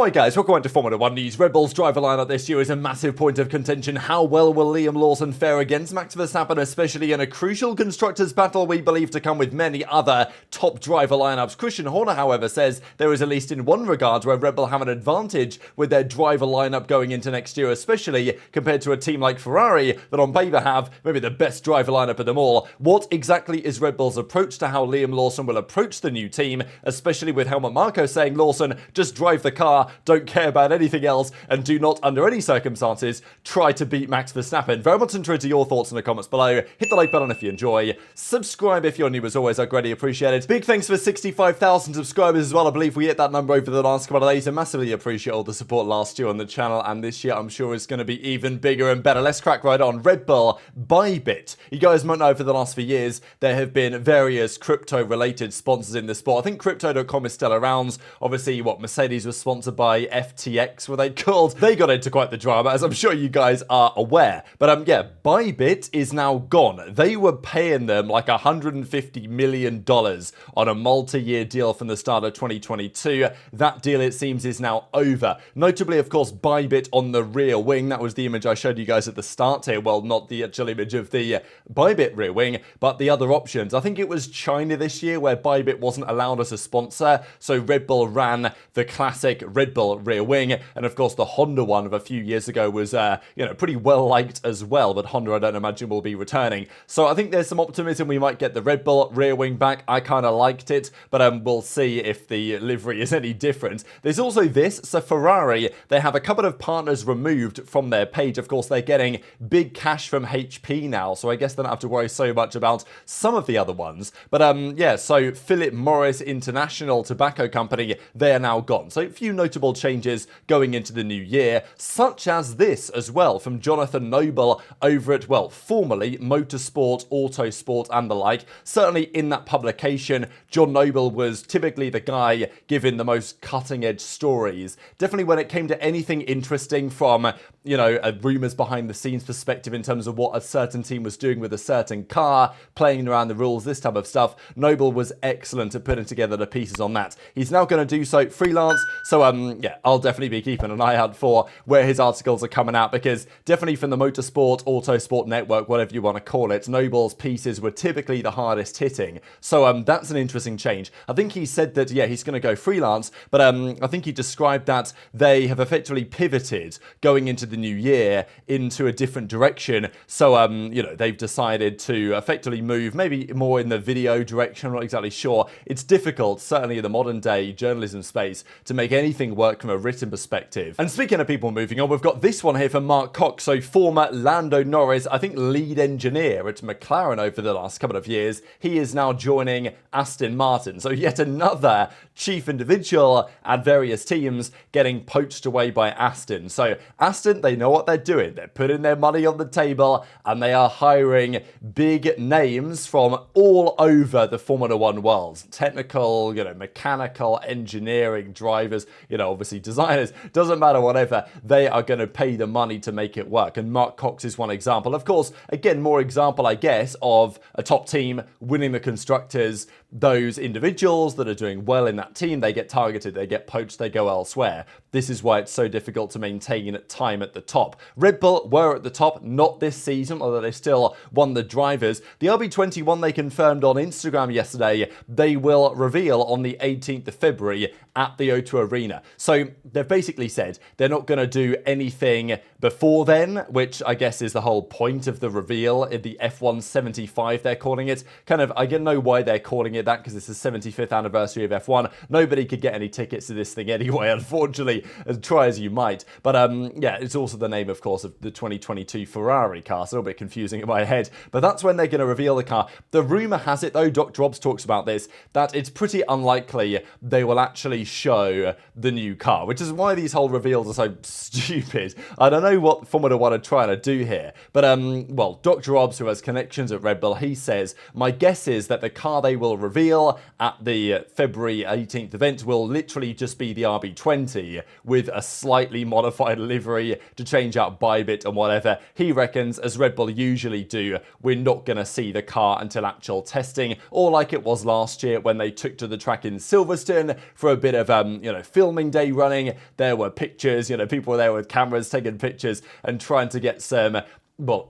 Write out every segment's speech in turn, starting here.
Alright guys, welcome back to Formula 1 News. Red Bull's driver lineup this year is a massive point of contention. How well will Liam Lawson fare against Max Verstappen, especially in a crucial constructors battle we believe to come with many other top driver lineups? Christian Horner, however, says there is at least in one regard where Red Bull have an advantage with their driver lineup going into next year, especially compared to a team like Ferrari that on paper have maybe the best driver lineup of them all. What exactly is Red Bull's approach to how Liam Lawson will approach the new team, especially with Helmut Marko saying, Lawson, just drive the car, don't care about anything else, and do not, under any circumstances, try to beat Max Verstappen. Very much interested to your thoughts in the comments below. Hit the like button if you enjoy. Subscribe if you're new, as always, I greatly appreciate it. Big thanks for 65,000 subscribers as well. I believe we hit that number over the last couple of days, and massively appreciate all the support last year on the channel, and this year I'm sure it's going to be even bigger and better. Let's crack right on. Red Bull, Bybit. You guys might know for the last few years, there have been various crypto-related sponsors in the sport. I think Crypto.com is still around. Obviously, Mercedes was sponsored by FTX, were they called? They got into quite the drama, as I'm sure you guys are aware. But yeah, Bybit is now gone. They were paying them like $150 million on a multi-year deal from the start of 2022. That deal, it seems, is now over. Notably, of course, Bybit on the rear wing. That was the image I showed you guys at the start here. Well, not the actual image of the Bybit rear wing, but the other options. I think it was China this year where Bybit wasn't allowed as a sponsor, so Red Bull ran the classic Red Bull rear wing, and of course the Honda one of a few years ago was pretty well liked as well, but Honda I don't imagine will be returning. So I think there's some optimism we might get the Red Bull rear wing back. I kind of liked it, but we'll see if the livery is any different. There's also this, so Ferrari, they have a couple of partners removed from their page. Of course, they're getting big cash from HP now, so I guess they don't have to worry so much about some of the other ones. But yeah, so Philip Morris International Tobacco Company, they are now gone. So a few notable changes going into the new year, such as this as well from Jonathan Noble over at, well, formerly Motorsport, Autosport and the like. Certainly in that publication, John Noble was typically the guy giving the most cutting edge stories. Definitely when it came to anything interesting from, rumours behind the scenes perspective in terms of what a certain team was doing with a certain car, playing around the rules, this type of stuff, Noble was excellent at putting together the pieces on that. He's now going to do so freelance, so yeah, I'll definitely be keeping an eye out for where his articles are coming out, because definitely from the Motorsport, Autosport network, whatever you want to call it, Noble's pieces were typically the hardest hitting. So that's an interesting change. I think he said that, yeah, he's going to go freelance, but I think he described that they have effectively pivoted going into the new year into a different direction. So, they've decided to effectively move maybe more in the video direction. I'm not exactly sure. It's difficult, certainly in the modern day journalism space, to make anything work from a written perspective. And speaking of people moving on, we've got this one here from Mark Cox. So former Lando Norris, I think lead engineer at McLaren over the last couple of years. He is now joining Aston Martin. So yet another chief individual at various teams getting poached away by Aston. So Aston, they know what they're doing. They're putting their money on the table and they are hiring big names from all over the Formula 1 world. Technical, mechanical, engineering, drivers, obviously designers, doesn't matter, whatever. They are going to pay the money to make it work. And Mark Cox is one example. Of course, again, more example, I guess, of a top team winning the constructors. Those individuals that are doing well in that team, they get targeted, they get poached, they go elsewhere. This is why it's so difficult to maintain time at the top. Red Bull were at the top, not this season, although they still won the drivers. The RB21 they confirmed on Instagram yesterday, they will reveal on the 18th of February at the O2 Arena. So they've basically said they're not going to do anything before then, which I guess is the whole point of the reveal. In the F1 75, they're calling it. I don't know why they're calling it that, because it's the 75th anniversary of F1. Nobody could get any tickets to this thing anyway, unfortunately, as try as you might. But yeah, it's also the name, of course, of the 2022 Ferrari car. It's a little bit confusing in my head, but that's when they're going to reveal the car. The rumor has it, though, Dr. Robs talks about this, that it's pretty unlikely they will actually show the new car, which is why these whole reveals are so stupid. I don't know what Formula 1 are trying to do here, but well, Dr. Robs, who has connections at Red Bull, he says, my guess is that the car they will reveal at the February 18th event will literally just be the RB20 with a slightly modified livery to change out Bybit and whatever. He reckons, as Red Bull usually do, we're not going to see the car until actual testing, or like it was last year when they took to the track in Silverstone for a bit of filming opening day running, there were pictures, people were there with cameras taking pictures and trying to get some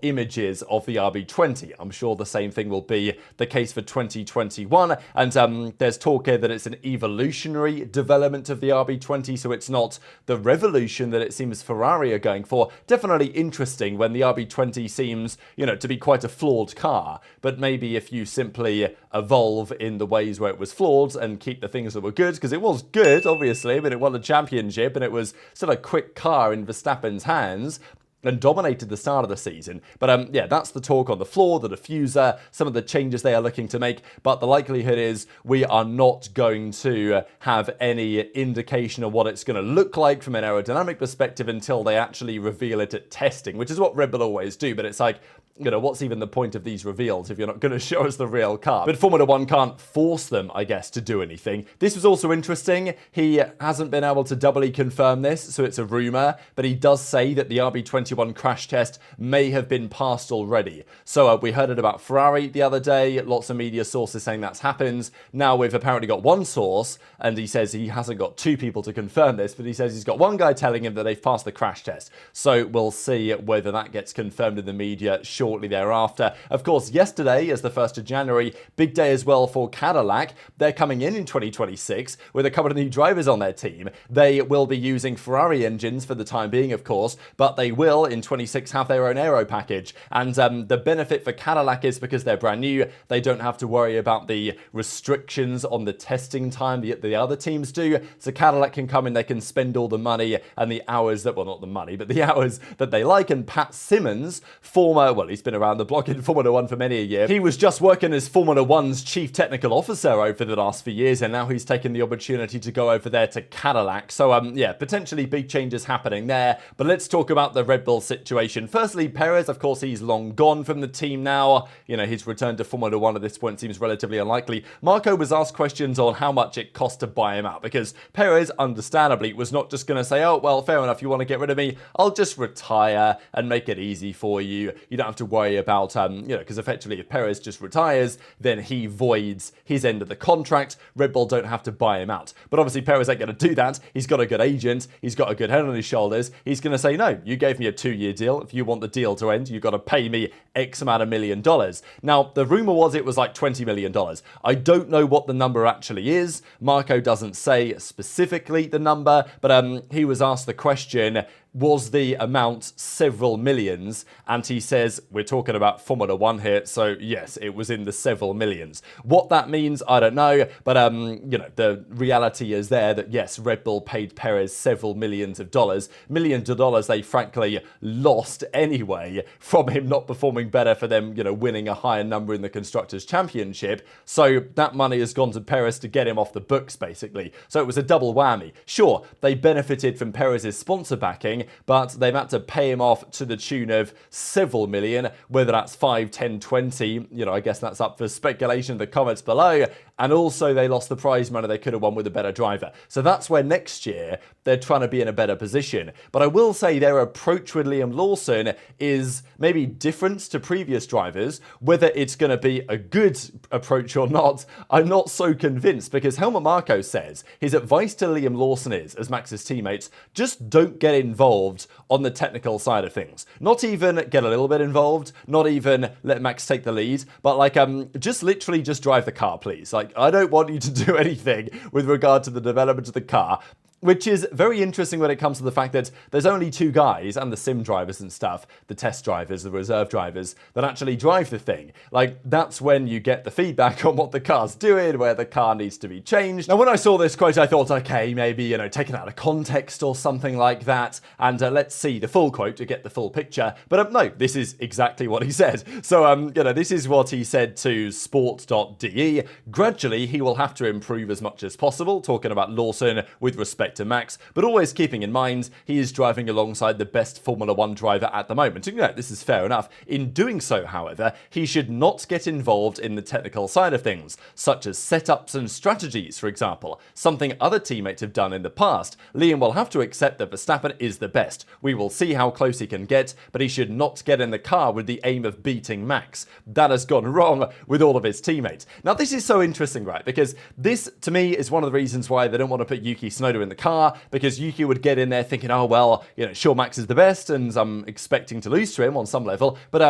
images of the RB20. I'm sure the same thing will be the case for 2021. And there's talk here that it's an evolutionary development of the RB20, so it's not the revolution that it seems Ferrari are going for. Definitely interesting when the RB20 seems, to be quite a flawed car. But maybe if you simply evolve in the ways where it was flawed and keep the things that were good, because it was good, obviously, but it won the championship and it was still a quick car in Verstappen's hands, and dominated the start of the season. But yeah, that's the talk on the floor, the diffuser, some of the changes they are looking to make. But the likelihood is we are not going to have any indication of what it's going to look like from an aerodynamic perspective until they actually reveal it at testing, which is what Red Bull always do. But it's like, what's even the point of these reveals if you're not going to show us the real car? But Formula One can't force them, I guess, to do anything. This was also interesting. He hasn't been able to doubly confirm this, so it's a rumor, but he does say that the RB21 crash test may have been passed already. So we heard it about Ferrari the other day. Lots of media sources saying that's happened. Now we've apparently got one source, and he says he hasn't got two people to confirm this, but he says he's got one guy telling him that they've passed the crash test. So we'll see whether that gets confirmed in the media shortly thereafter. Of course, yesterday is the 1st of January, big day as well for Cadillac. They're coming in 2026 with a couple of new drivers on their team. They will be using Ferrari engines for the time being, of course, but they will in 26 have their own aero package. And the benefit for Cadillac is because they're brand new, they don't have to worry about the restrictions on the testing time the other teams do. So Cadillac can come in, they can spend all the money and the hours that, well, not the money, but the hours that they like. And Pat Simmons, he's been around the block in Formula One for many a year. He was just working as Formula One's chief technical officer over the last few years, and now he's taken the opportunity to go over there to Cadillac. So yeah, potentially big changes happening there. But let's talk about the Red Bull situation. Firstly, Perez, of course, he's long gone from the team now. His return to Formula One at this point seems relatively unlikely. Marko was asked questions on how much it cost to buy him out, because Perez, understandably, was not just going to say, oh, well, fair enough, you want to get rid of me, I'll just retire and make it easy for you. You don't have to worry about, because effectively if Perez just retires, then he voids his end of the contract. Red Bull don't have to buy him out. But obviously Perez ain't going to do that. He's got a good agent. He's got a good head on his shoulders. He's going to say, no, you gave me a 2-year deal. If you want the deal to end, you've got to pay me X amount of $1 million. Now, the rumor was it was like $20 million. I don't know what the number actually is. Marko doesn't say specifically the number, but he was asked the question, was the amount several millions? And he says, we're talking about Formula One here, so yes, it was in the several millions. What that means, I don't know, but the reality is there that yes, Red Bull paid Perez several millions of dollars. Millions of dollars they frankly lost anyway from him not performing better, for them, winning a higher number in the Constructors' Championship. So that money has gone to Perez to get him off the books, basically. So it was a double whammy. Sure, they benefited from Perez's sponsor backing, but they've had to pay him off to the tune of several million, whether that's 5, 10, 20, I guess that's up for speculation in the comments below. And also they lost the prize money they could have won with a better driver. So that's where next year they're trying to be in a better position. But I will say their approach with Liam Lawson is maybe different to previous drivers. Whether it's going to be a good approach or not, I'm not so convinced, because Helmut Marko says his advice to Liam Lawson is, as Max's teammates, just don't get involved on the technical side of things. Not even get a little bit involved, not even let Max take the lead, but just literally just drive the car, please. I don't want you to do anything with regard to the development of the car. Which is very interesting when it comes to the fact that there's only 2 guys, and the sim drivers and stuff, the test drivers, the reserve drivers, that actually drive the thing. That's when you get the feedback on what the car's doing, where the car needs to be changed. Now, when I saw this quote, I thought, okay, maybe, taken out of context or something like that, and let's see the full quote to get the full picture. But no, this is exactly what he said. So, this is what he said to sport.de. Gradually, he will have to improve as much as possible, talking about Lawson with respect to Max, but always keeping in mind he is driving alongside the best Formula One driver at the moment. And this is fair enough. In doing so, however, he should not get involved in the technical side of things, such as setups and strategies, for example, something other teammates have done in the past. Liam will have to accept that Verstappen is the best. We will see how close he can get, but he should not get in the car with the aim of beating Max. That has gone wrong with all of his teammates. Now, this is so interesting, right? Because this, to me, is one of the reasons why they don't want to put Yuki Tsunoda in the car, because Yuki would get in there thinking, oh, well, sure, Max is the best, and I'm expecting to lose to him on some level, but,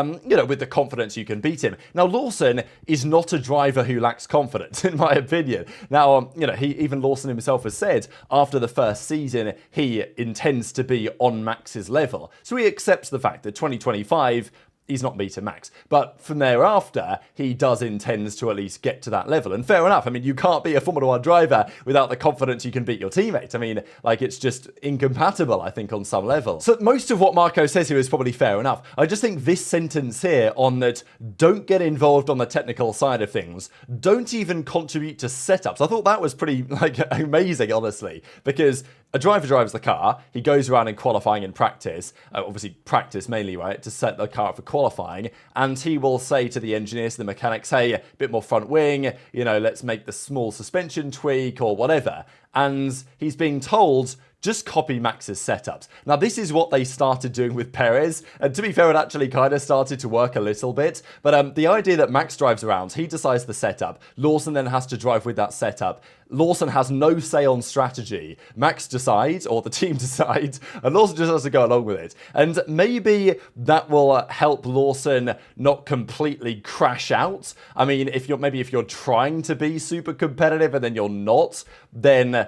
with the confidence you can beat him. Now, Lawson is not a driver who lacks confidence, in my opinion. Now, even Lawson himself has said after the first season, he intends to be on Max's level. So he accepts the fact that 2025, he's not beaten Max. But from thereafter, he does intend to at least get to that level. And fair enough. I mean, you can't be a Formula 1 driver without the confidence you can beat your teammate. I mean, it's just incompatible, I think, on some level. So most of what Marko says here is probably fair enough. I just think this sentence here on that, don't get involved on the technical side of things, don't even contribute to setups. I thought that was pretty, amazing, honestly, because a driver drives the car, he goes around in qualifying and practice, obviously practice mainly, right, to set the car up for qualifying, and he will say to the engineers, the mechanics, hey, a bit more front wing, let's make the small suspension tweak or whatever. And he's being told, just copy Max's setups. Now, this is what they started doing with Perez, and to be fair, it actually kind of started to work a little bit, but the idea that Max drives around, he decides the setup, Lawson then has to drive with that setup, Lawson has no say on strategy, Max decides, or the team decides, and Lawson just has to go along with it. And maybe that will help Lawson not completely crash out. I mean, if you're trying to be super competitive and then you're not, then,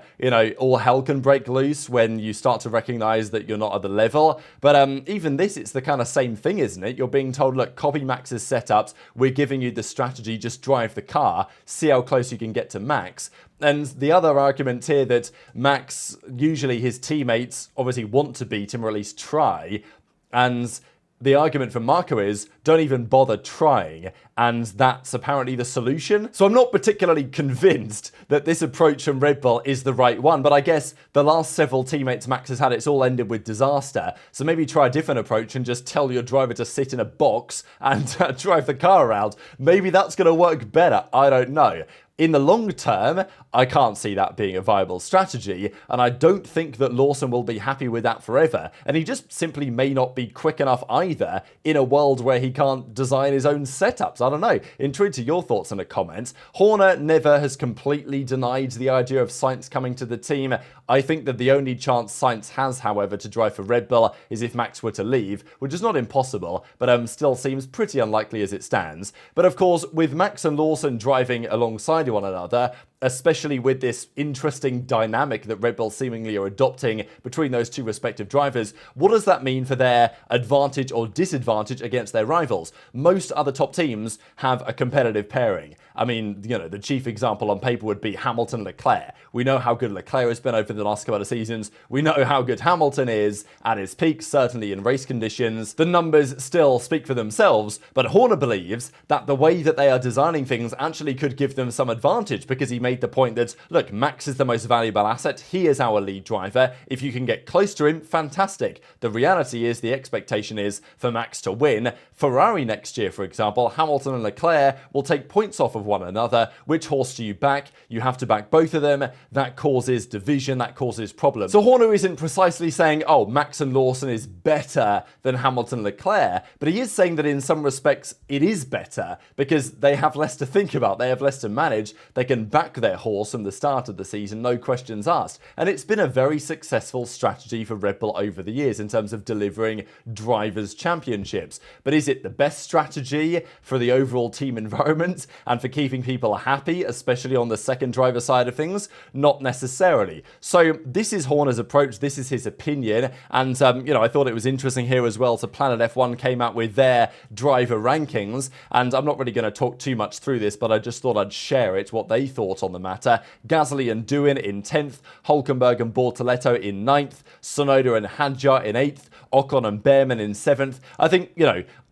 all hell can break loose when you start to recognize that you're not at the level. But even this, it's the kind of same thing, isn't it? You're being told, look, copy Max's setups, we're giving you the strategy, just drive the car, see how close you can get to Max. And the other argument here that Max, usually his teammates obviously want to beat him or at least try, and the argument for Marko is, don't even bother trying, and that's apparently the solution. So I'm not particularly convinced that this approach from Red Bull is the right one, but I guess the last several teammates Max has had, it's all ended with disaster. So maybe try a different approach and just tell your driver to sit in a box and drive the car around. Maybe that's going to work better. I don't know. In the long term, I can't see that being a viable strategy, and I don't think that Lawson will be happy with that forever, and he just simply may not be quick enough either in a world where he can't design his own setups. I don't know. Intrigued to your thoughts in the comments. Horner never has completely denied the idea of Sainz coming to the team. I think that the only chance Sainz has, however, to drive for Red Bull is if Max were to leave, which is not impossible, but still seems pretty unlikely as it stands. But of course, with Max and Lawson driving alongside one another, especially with this interesting dynamic that Red Bull seemingly are adopting between those two respective drivers, what does that mean for their advantage or disadvantage against their rivals? Most other top teams have a competitive pairing. I mean, the chief example on paper would be Hamilton-Leclerc. We know how good Leclerc has been over the last couple of seasons. We know how good Hamilton is at his peak, certainly in race conditions. The numbers still speak for themselves, but Horner believes that the way that they are designing things actually could give them some advantage, because he made the point that, look, Max is the most valuable asset. He is our lead driver. If you can get close to him, fantastic. The reality is, the expectation is for Max to win. Ferrari next year, for example, Hamilton and Leclerc will take points off of one another. Which horse do you back? You have to back both of them. That causes division, that causes problems. So Horner isn't precisely saying, oh, Max and Lawson is better than Hamilton and Leclerc, but he is saying that in some respects it is better because they have less to think about, they have less to manage, they can back their horse from the start of the season, no questions asked. And it's been a very successful strategy for Red Bull over the years in terms of delivering drivers' championships. But is it the best strategy for the overall team environment and for keeping people happy, especially on the second driver side of things? Not necessarily. So this is Horner's approach, this is his opinion, and I thought it was interesting here as well. So Planet F1 came out with their driver rankings, and I'm not really going to talk too much through this, but I just thought I'd share it, what they thought on the matter. Gasly and Doohan in 10th, Hülkenberg and Bortoleto in 9th, Tsunoda and Hadjar in 8th, Ocon and Behrman in 7th. I think,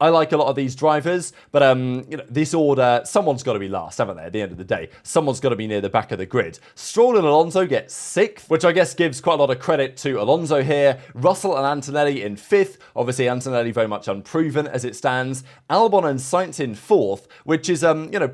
I like a lot of these drivers, but this order, someone's got to be last, haven't they, at the end of the day? Someone's got to be near the back of the grid. Stroll and Alonso get 6th, which I guess gives quite a lot of credit to Alonso here. Russell and Antonelli in 5th. Obviously, Antonelli very much unproven as it stands. Albon and Sainz in 4th, which is,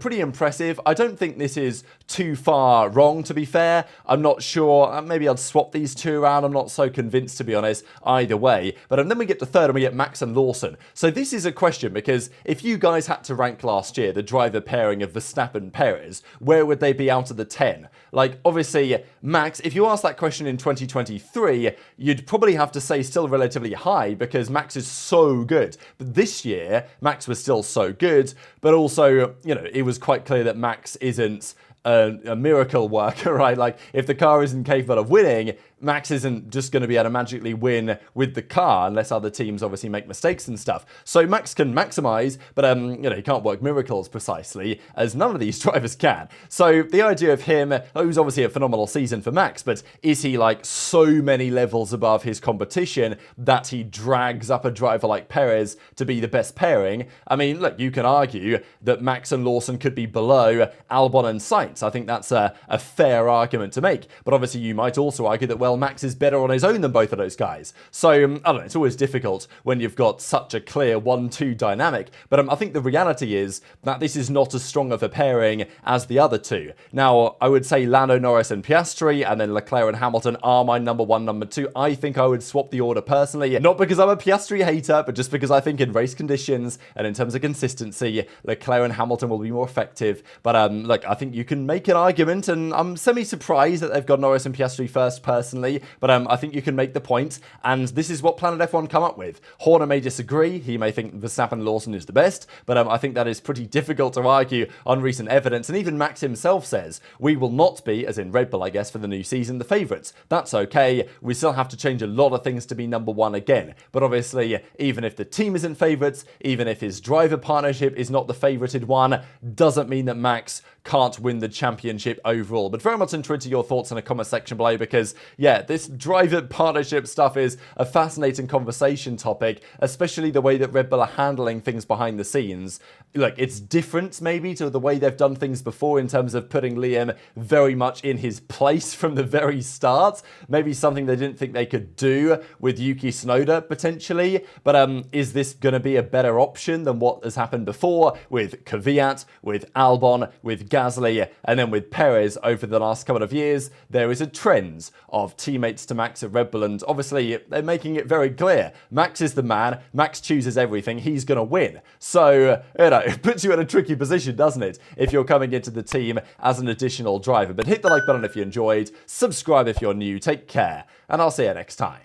pretty impressive. I don't think this is too too far wrong, to be fair. I'm not sure. Maybe I'd swap these two around. I'm not so convinced, to be honest, either way. But then we get to third and we get Max and Lawson. So this is a question, because if you guys had to rank last year the driver pairing of Verstappen Perez, where would they be out of the 10? Like, obviously, Max, if you ask that question in 2023, you'd probably have to say still relatively high, because Max is so good. But this year, Max was still so good, but also, you know, it was quite clear that Max isn't a miracle worker, right? Like, if the car isn't capable of winning, Max isn't just going to be able to magically win with the car unless other teams obviously make mistakes and stuff. So Max can maximize, but you know, he can't work miracles precisely, as none of these drivers can. So the idea of him, it was obviously a phenomenal season for Max, but is he like so many levels above his competition that he drags up a driver like Perez to be the best pairing? I mean, look, you can argue that Max and Lawson could be below Albon and Sainz. I think that's a fair argument to make. But obviously you might also argue that, well, Max is better on his own than both of those guys. So, I don't know, it's always difficult when you've got such a clear 1-2 dynamic. But I think the reality is that this is not as strong of a pairing as the other two. Now, I would say Lando Norris and Piastri, and then Leclerc and Hamilton are my number 1, number 2. I think I would swap the order personally, not because I'm a Piastri hater, but just because I think in race conditions and in terms of consistency, Leclerc and Hamilton will be more effective. But look, I think you can make an argument, and I'm semi-surprised that they've got Norris and Piastri first personally, but I think you can make the point, and this is what Planet F1 come up with. Horner may disagree, he may think Verstappen Lawson is the best, but I think that is pretty difficult to argue on recent evidence, and even Max himself says, we will not be, as in Red Bull I guess for the new season, the favourites. That's okay, we still have to change a lot of things to be number 1 again, but obviously even if the team isn't favourites, even if his driver partnership is not the favourited one, doesn't mean that Max can't win the championship overall. But very much into your thoughts in the comment section below, because yeah, this driver partnership stuff is a fascinating conversation topic, especially the way that Red Bull are handling things behind the scenes. Look, it's different maybe to the way they've done things before in terms of putting Liam very much in his place from the very start. Maybe something they didn't think they could do with Yuki Tsunoda potentially, but is this going to be a better option than what has happened before with Kvyat, with Albon, with Gasly, and then with Perez over the last couple of years? There is a trend of teammates to Max at Red Bull, and obviously they're making it very clear. Max is the man, Max chooses everything, he's going to win. So, you know, it puts you in a tricky position, doesn't it, if you're coming into the team as an additional driver. But hit the like button if you enjoyed, subscribe if you're new, take care, and I'll see you next time.